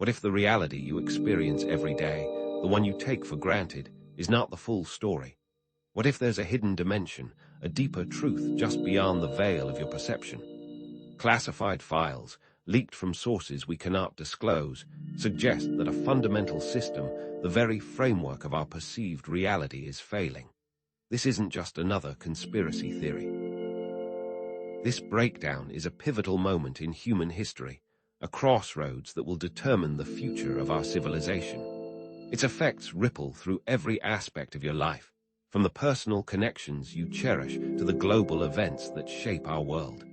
What if the reality you experience every day, the one you take for granted, is not the full story? What if there's a hidden dimension, a deeper truth just beyond the veil of your perception? Classified files, leaked from sources we cannot disclose, suggest that a fundamental system, the very framework of our perceived reality, is failing. This isn't just another conspiracy theory. This breakdown is a pivotal moment in human history, a crossroads that will determine the future of our civilization. Its effects ripple through every aspect of your life, from the personal connections you cherish to the global events that shape our world.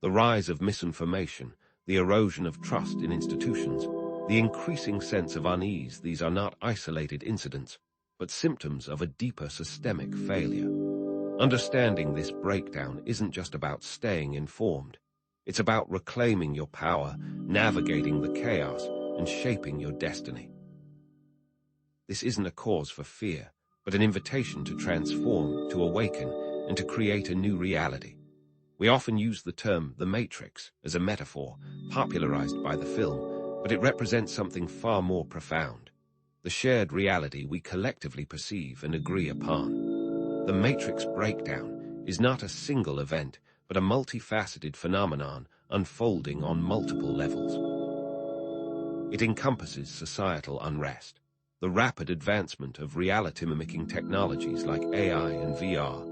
The rise of misinformation, the erosion of trust in institutions, the increasing sense of unease, these are not isolated incidents, but symptoms of a deeper systemic failure. Understanding this breakdown isn't just about staying informed. It's about reclaiming your power, navigating the chaos, and shaping your destiny. This isn't a cause for fear, but an invitation to transform, to awaken, and to create a new reality. We often use the term "the Matrix" as a metaphor, popularized by the film, but it represents something far more profound: the shared reality we collectively perceive and agree upon. The Matrix breakdown is not a single event, but a multifaceted phenomenon unfolding on multiple levels. It encompasses societal unrest, the rapid advancement of reality-mimicking technologies like AI and VR,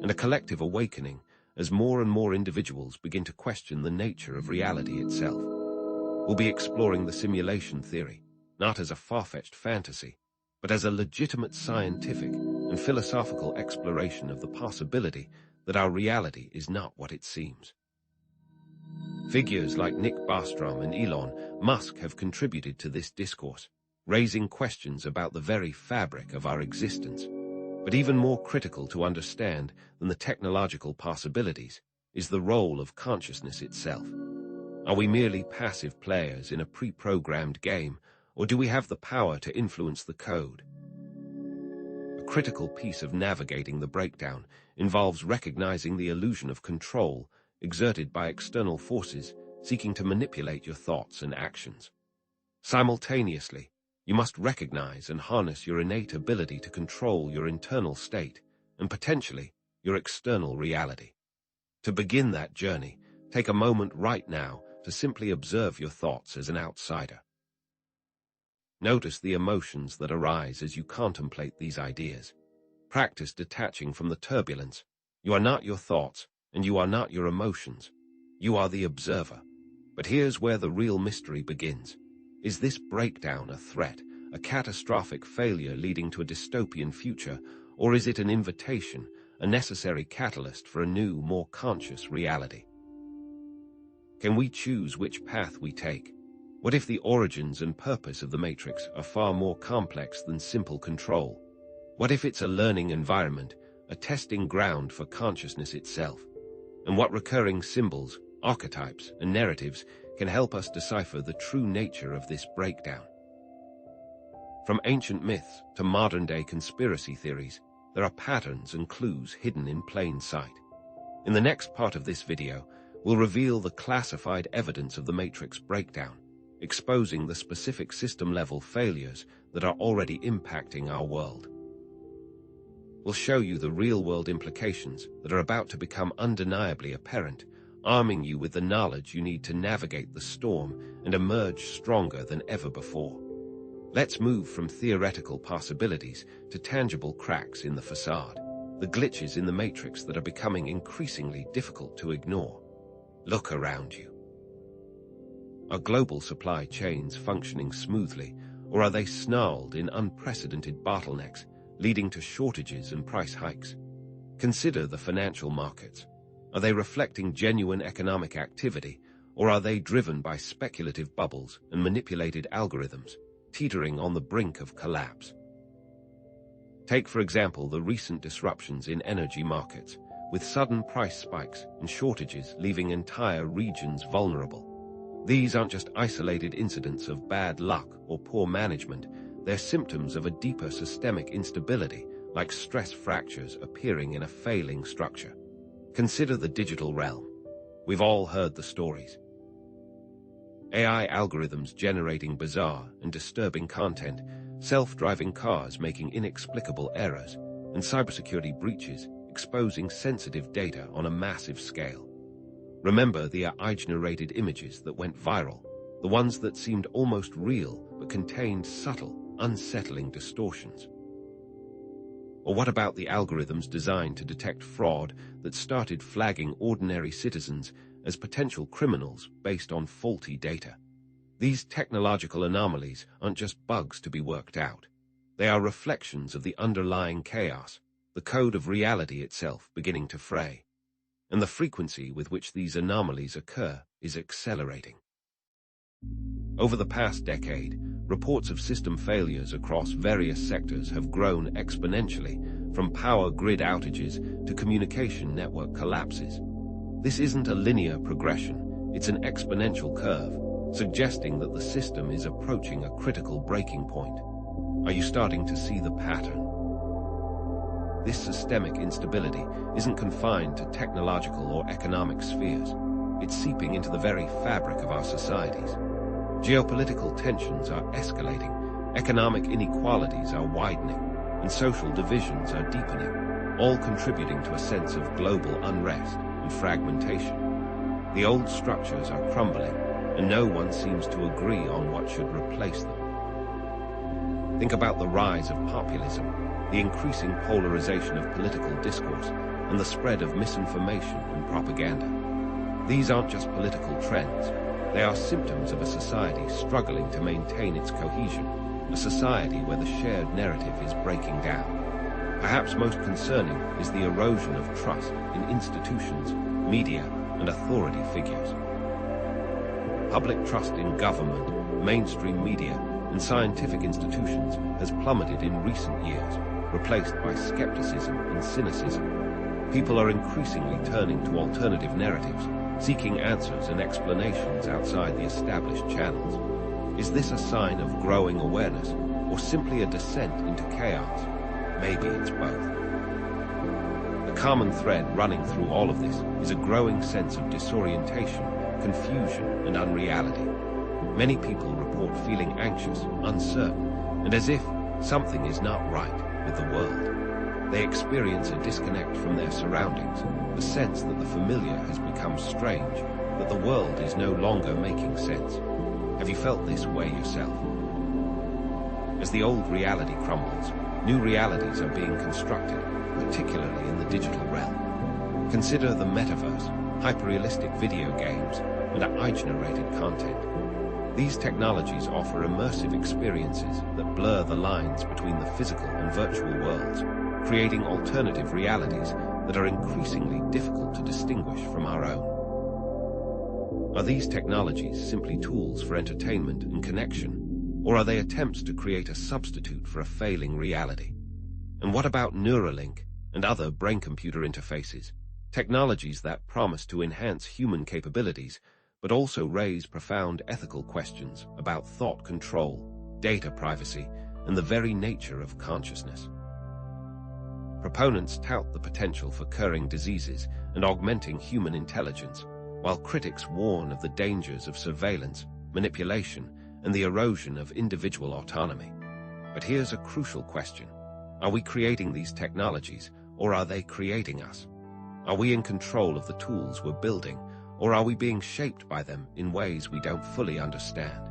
and a collective awakening as more and more individuals begin to question the nature of reality itself. We'll be exploring the simulation theory, not as a far-fetched fantasy, but as a legitimate scientific and philosophical exploration of the possibility that our reality is not what it seems. Figures like Nick Bostrom and Elon Musk have contributed to this discourse, raising questions about the very fabric of our existence. But even more critical to understand than the technological possibilities is the role of consciousness itself. Are we merely passive players in a pre-programmed game, or do we have the power to influence the code? A critical piece of navigating the breakdown involves recognizing the illusion of control exerted by external forces seeking to manipulate your thoughts and actions. Simultaneously, you must recognize and harness your innate ability to control your internal state and potentially your external reality. To begin that journey, take a moment right now to simply observe your thoughts as an outsider. Notice the emotions that arise as you contemplate these ideas. Practice detaching from the turbulence. You are not your thoughts, and you are not your emotions. You are the observer. But here's where the real mystery begins. Is this breakdown a threat, a catastrophic failure leading to a dystopian future, or is it an invitation, a necessary catalyst for a new, more conscious reality? Can we choose which path we take? What if the origins and purpose of the Matrix are far more complex than simple control? What if it's a learning environment, a testing ground for consciousness itself? And what recurring symbols, archetypes, and narratives can help us decipher the true nature of this breakdown? From ancient myths to modern-day conspiracy theories, there are patterns and clues hidden in plain sight. In the next part of this video, we'll reveal the classified evidence of the Matrix breakdown, exposing the specific system-level failures that are already impacting our world. We'll show you the real-world implications that are about to become undeniably apparent, arming you with the knowledge you need to navigate the storm and emerge stronger than ever before. Let's move from theoretical possibilities to tangible cracks in the facade, the glitches in the Matrix that are becoming increasingly difficult to ignore. Look around you. Are global supply chains functioning smoothly, or are they snarled in unprecedented bottlenecks, leading to shortages and price hikes? Consider the financial markets. Are they reflecting genuine economic activity, or are they driven by speculative bubbles and manipulated algorithms, teetering on the brink of collapse? Take, for example, the recent disruptions in energy markets, with sudden price spikes and shortages leaving entire regions vulnerable. These aren't just isolated incidents of bad luck or poor management, they're symptoms of a deeper systemic instability, like stress fractures appearing in a failing structure. Consider the digital realm. We've all heard the stories. AI algorithms generating bizarre and disturbing content, self-driving cars making inexplicable errors, and cybersecurity breaches exposing sensitive data on a massive scale. Remember the AI-generated images that went viral, the ones that seemed almost real but contained subtle, unsettling distortions? Or what about the algorithms designed to detect fraud that started flagging ordinary citizens as potential criminals based on faulty data? These technological anomalies aren't just bugs to be worked out. They are reflections of the underlying chaos, the code of reality itself beginning to fray. And the frequency with which these anomalies occur is accelerating. Over the past decade, reports of system failures across various sectors have grown exponentially, from power grid outages to communication network collapses. This isn't a linear progression, it's an exponential curve, suggesting that the system is approaching a critical breaking point. Are you starting to see the pattern? This systemic instability isn't confined to technological or economic spheres. It's seeping into the very fabric of our societies. Geopolitical tensions are escalating, economic inequalities are widening, and social divisions are deepening, all contributing to a sense of global unrest and fragmentation. The old structures are crumbling, and no one seems to agree on what should replace them. Think about the rise of populism, the increasing polarization of political discourse, and the spread of misinformation and propaganda. These aren't just political trends. They are symptoms of a society struggling to maintain its cohesion, a society where the shared narrative is breaking down. Perhaps most concerning is the erosion of trust in institutions, media, and authority figures. Public trust in government, mainstream media, and scientific institutions has plummeted in recent years, replaced by skepticism and cynicism. People are increasingly turning to alternative narratives, seeking answers and explanations outside the established channels. Is this a sign of growing awareness, or simply a descent into chaos? Maybe it's both. The common thread running through all of this is a growing sense of disorientation, confusion, and unreality. Many people report feeling anxious, uncertain, and as if something is not right with the world. They experience a disconnect from their surroundings, a sense that the familiar has become strange, that the world is no longer making sense. Have you felt this way yourself? As the old reality crumbles, new realities are being constructed, particularly in the digital realm. Consider the metaverse, hyper-realistic video games, and AI-generated content. These technologies offer immersive experiences that blur the lines between the physical and virtual worlds, creating alternative realities that are increasingly difficult to distinguish from our own. Are these technologies simply tools for entertainment and connection, or are they attempts to create a substitute for a failing reality? And what about Neuralink and other brain-computer interfaces, technologies that promise to enhance human capabilities, but also raise profound ethical questions about thought control, data privacy, and the very nature of consciousness? Proponents tout the potential for curing diseases and augmenting human intelligence, while critics warn of the dangers of surveillance, manipulation, and the erosion of individual autonomy. But here's a crucial question. Are we creating these technologies, or are they creating us? Are we in control of the tools we're building, or are we being shaped by them in ways we don't fully understand?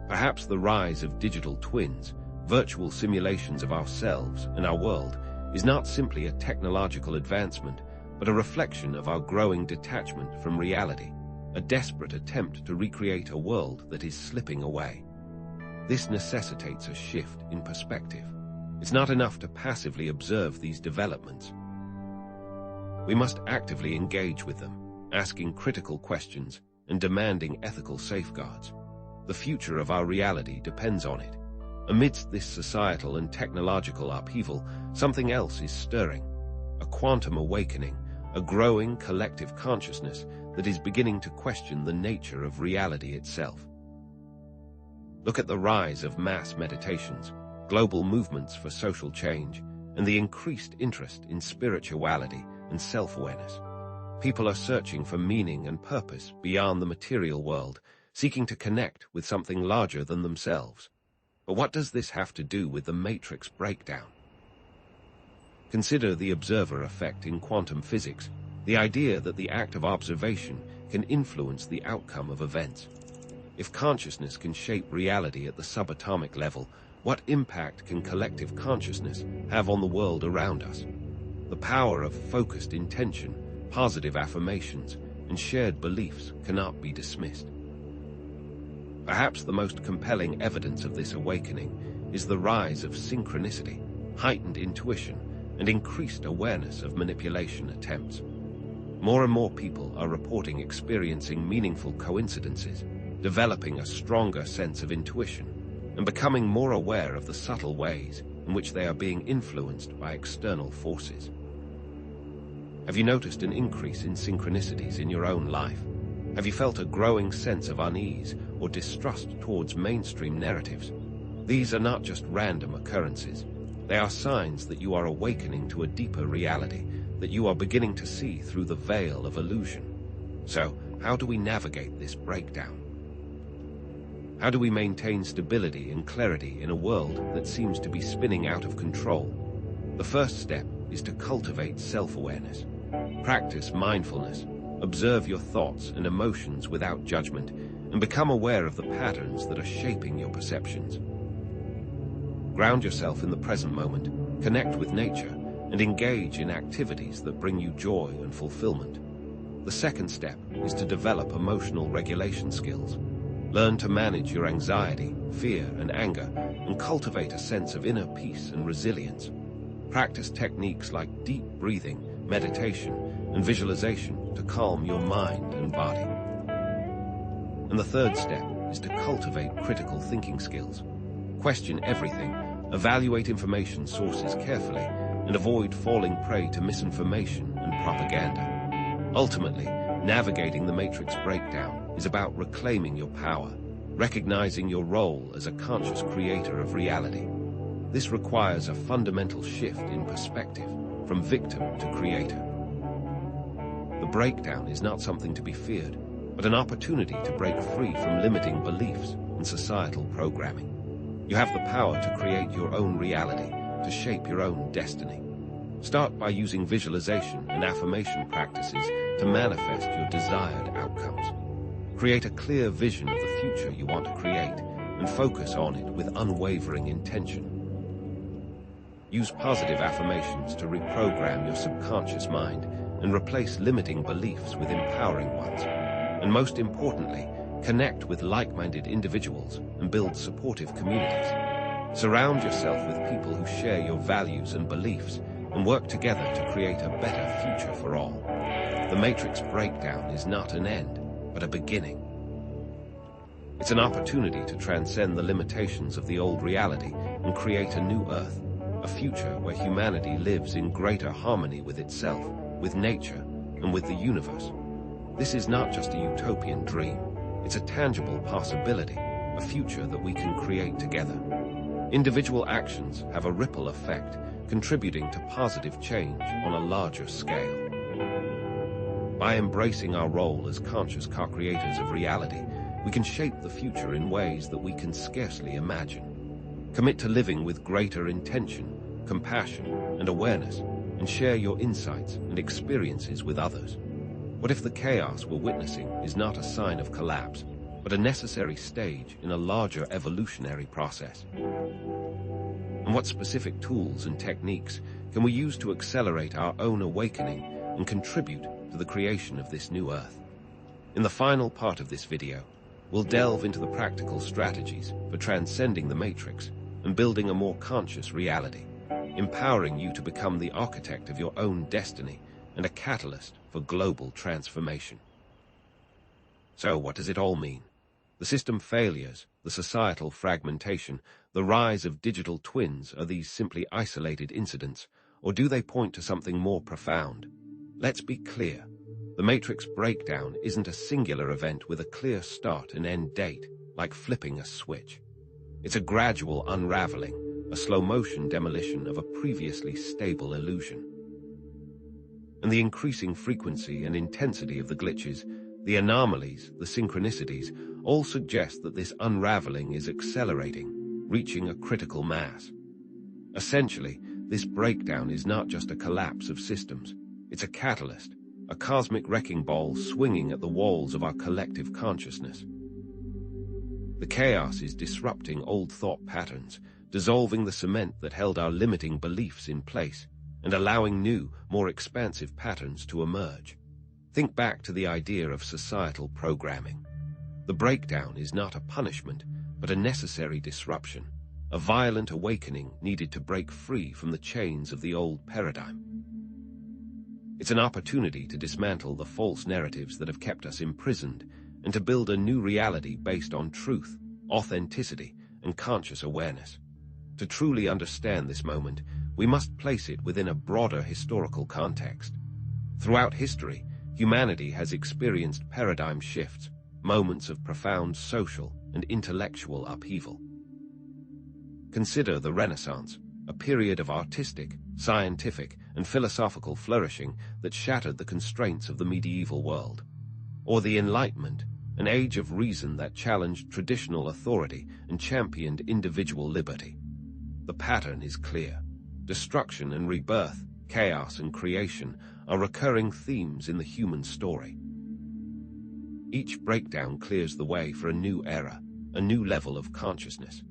Perhaps the rise of digital twins, virtual simulations of ourselves and our world, is not simply a technological advancement, but a reflection of our growing detachment from reality, a desperate attempt to recreate a world that is slipping away. This necessitates a shift in perspective. It's not enough to passively observe these developments. We must actively engage with them, asking critical questions and demanding ethical safeguards. The future of our reality depends on it. Amidst this societal and technological upheaval, something else is stirring. A quantum awakening, a growing collective consciousness that is beginning to question the nature of reality itself. Look at the rise of mass meditations, global movements for social change, and the increased interest in spirituality and self-awareness. People are searching for meaning and purpose beyond the material world, seeking to connect with something larger than themselves. But what does this have to do with the matrix breakdown? Consider the observer effect in quantum physics, the idea that the act of observation can influence the outcome of events. If consciousness can shape reality at the subatomic level, what impact can collective consciousness have on the world around us? The power of focused intention, positive affirmations, and shared beliefs cannot be dismissed. Perhaps the most compelling evidence of this awakening is the rise of synchronicity, heightened intuition, and increased awareness of manipulation attempts. More and more people are reporting experiencing meaningful coincidences, developing a stronger sense of intuition, and becoming more aware of the subtle ways in which they are being influenced by external forces. Have you noticed an increase in synchronicities in your own life? Have you felt a growing sense of unease or distrust towards mainstream narratives? These are not just random occurrences. They are signs that you are awakening to a deeper reality, that you are beginning to see through the veil of illusion. So, how do we navigate this breakdown? How do we maintain stability and clarity in a world that seems to be spinning out of control? The first step is to cultivate self-awareness. Practice mindfulness. Observe your thoughts and emotions without judgment, and become aware of the patterns that are shaping your perceptions. Ground yourself in the present moment, connect with nature, and engage in activities that bring you joy and fulfillment. The second step is to develop emotional regulation skills. Learn to manage your anxiety, fear, and anger, and cultivate a sense of inner peace and resilience. Practice techniques like deep breathing, meditation, and visualization to calm your mind and body. And the third step is to cultivate critical thinking skills. Question everything, evaluate information sources carefully, and avoid falling prey to misinformation and propaganda. Ultimately, navigating the matrix breakdown is about reclaiming your power, recognizing your role as a conscious creator of reality. This requires a fundamental shift in perspective, from victim to creator. The breakdown is not something to be feared, but an opportunity to break free from limiting beliefs and societal programming. You have the power to create your own reality, to shape your own destiny. Start by using visualization and affirmation practices to manifest your desired outcomes. Create a clear vision of the future you want to create and focus on it with unwavering intention. Use positive affirmations to reprogram your subconscious mind and replace limiting beliefs with empowering ones. And most importantly, connect with like-minded individuals and build supportive communities. Surround yourself with people who share your values and beliefs and work together to create a better future for all. The matrix breakdown is not an end, but a beginning. It's an opportunity to transcend the limitations of the old reality and create a new earth, a future where humanity lives in greater harmony with itself, with nature, and with the universe. This is not just a utopian dream. It's a tangible possibility, a future that we can create together. Individual actions have a ripple effect, contributing to positive change on a larger scale. By embracing our role as conscious co-creators of reality, we can shape the future in ways that we can scarcely imagine. Commit to living with greater intention, compassion, and awareness, and share your insights and experiences with others. What if the chaos we're witnessing is not a sign of collapse, but a necessary stage in a larger evolutionary process? And what specific tools and techniques can we use to accelerate our own awakening and contribute to the creation of this new Earth? In the final part of this video, we'll delve into the practical strategies for transcending the matrix and building a more conscious reality, empowering you to become the architect of your own destiny and a catalyst for global transformation. So what does it all mean? The system failures, the societal fragmentation, the rise of digital twins, are these simply isolated incidents, or do they point to something more profound? Let's be clear. The matrix breakdown isn't a singular event with a clear start and end date, like flipping a switch. It's a gradual unraveling, a slow-motion demolition of a previously stable illusion. and the increasing frequency and intensity of the glitches, the anomalies, the synchronicities, all suggest that this unraveling is accelerating, reaching a critical mass. Essentially, this breakdown is not just a collapse of systems, it's a catalyst, a cosmic wrecking ball swinging at the walls of our collective consciousness. The chaos is disrupting old thought patterns, dissolving the cement that held our limiting beliefs in place, and allowing new, more expansive patterns to emerge. Think back to the idea of societal programming. The breakdown is not a punishment, but a necessary disruption, a violent awakening needed to break free from the chains of the old paradigm. It's an opportunity to dismantle the false narratives that have kept us imprisoned and to build a new reality based on truth, authenticity, and conscious awareness. To truly understand this moment, we must place it within a broader historical context. Throughout history, humanity has experienced paradigm shifts, moments of profound social and intellectual upheaval. Consider the Renaissance, a period of artistic, scientific, and philosophical flourishing that shattered the constraints of the medieval world. Or the Enlightenment, an age of reason that challenged traditional authority and championed individual liberty. The pattern is clear. Destruction and rebirth, chaos and creation are recurring themes in the human story. Each breakdown clears the way for a new era, a new level of consciousness.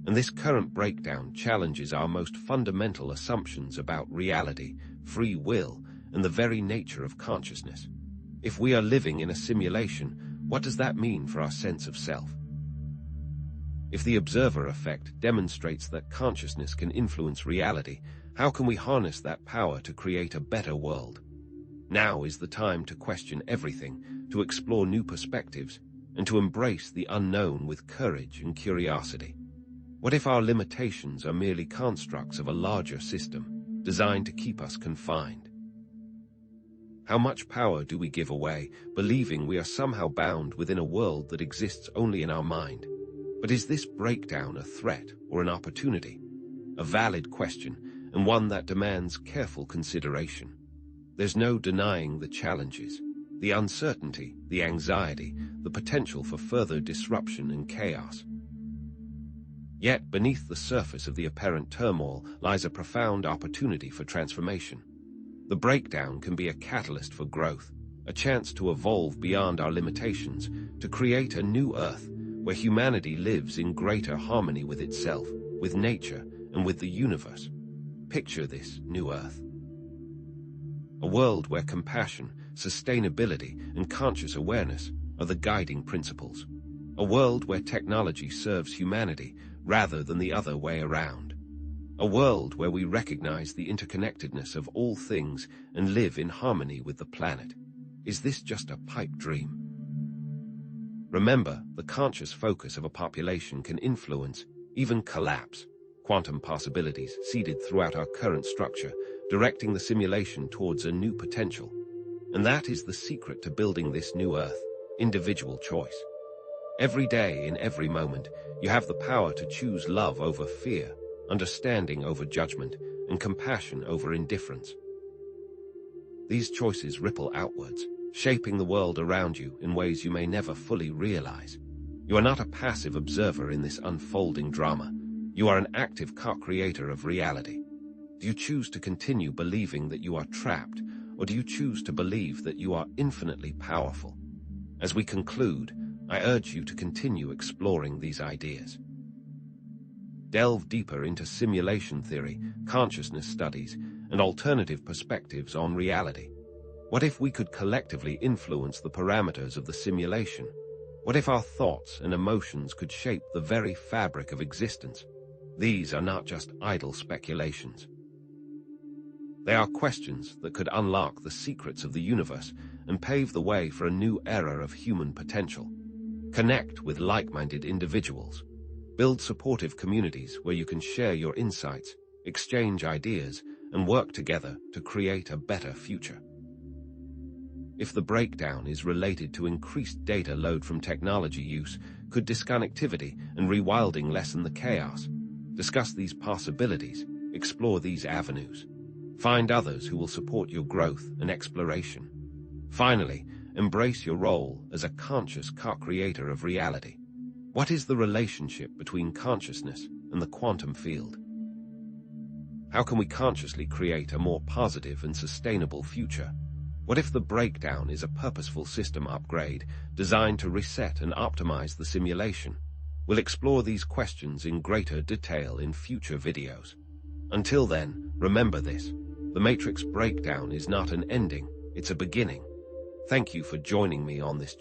And this current breakdown challenges our most fundamental assumptions about reality, free will, and the very nature of consciousness. If we are living in a simulation, what does that mean for our sense of self? If the observer effect demonstrates that consciousness can influence reality, how can we harness that power to create a better world? Now is the time to question everything, to explore new perspectives, and to embrace the unknown with courage and curiosity. What if our limitations are merely constructs of a larger system, designed to keep us confined? How much power do we give away, believing we are somehow bound within a world that exists only in our mind? But is this breakdown a threat or an opportunity? A valid question, and one that demands careful consideration. There's no denying the challenges, the uncertainty, the anxiety, the potential for further disruption and chaos. Yet, beneath the surface of the apparent turmoil lies a profound opportunity for transformation. The breakdown can be a catalyst for growth, a chance to evolve beyond our limitations, to create a new earth where humanity lives in greater harmony with itself, with nature, and with the universe. Picture this new earth. A world where compassion, sustainability, and conscious awareness are the guiding principles. A world where technology serves humanity rather than the other way around. A world where we recognize the interconnectedness of all things and live in harmony with the planet. Is this just a pipe dream? Remember, the conscious focus of a population can influence, even collapse, quantum possibilities seeded throughout our current structure, directing the simulation towards a new potential. And that is the secret to building this new earth, individual choice. Every day, in every moment, you have the power to choose love over fear, understanding over judgment, and compassion over indifference. These choices ripple outwards, shaping the world around you in ways you may never fully realize. You are not a passive observer in this unfolding drama. You are an active co-creator of reality. Do you choose to continue believing that you are trapped, or do you choose to believe that you are infinitely powerful? As we conclude, I urge you to continue exploring these ideas. Delve deeper into simulation theory, consciousness studies, and alternative perspectives on reality. What if we could collectively influence the parameters of the simulation? What if our thoughts and emotions could shape the very fabric of existence? These are not just idle speculations. They are questions that could unlock the secrets of the universe and pave the way for a new era of human potential. Connect with like-minded individuals. Build supportive communities where you can share your insights, exchange ideas, and work together to create a better future. If the breakdown is related to increased data load from technology use, could disconnectivity and rewilding lessen the chaos? Discuss these possibilities, explore these avenues. Find others who will support your growth and exploration. Finally, embrace your role as a conscious co-creator of reality. What is the relationship between consciousness and the quantum field? How can we consciously create a more positive and sustainable future? What if the breakdown is a purposeful system upgrade designed to reset and optimize the simulation? We'll explore these questions in greater detail in future videos. Until then, remember this: the Matrix breakdown is not an ending, it's a beginning. Thank you for joining me on this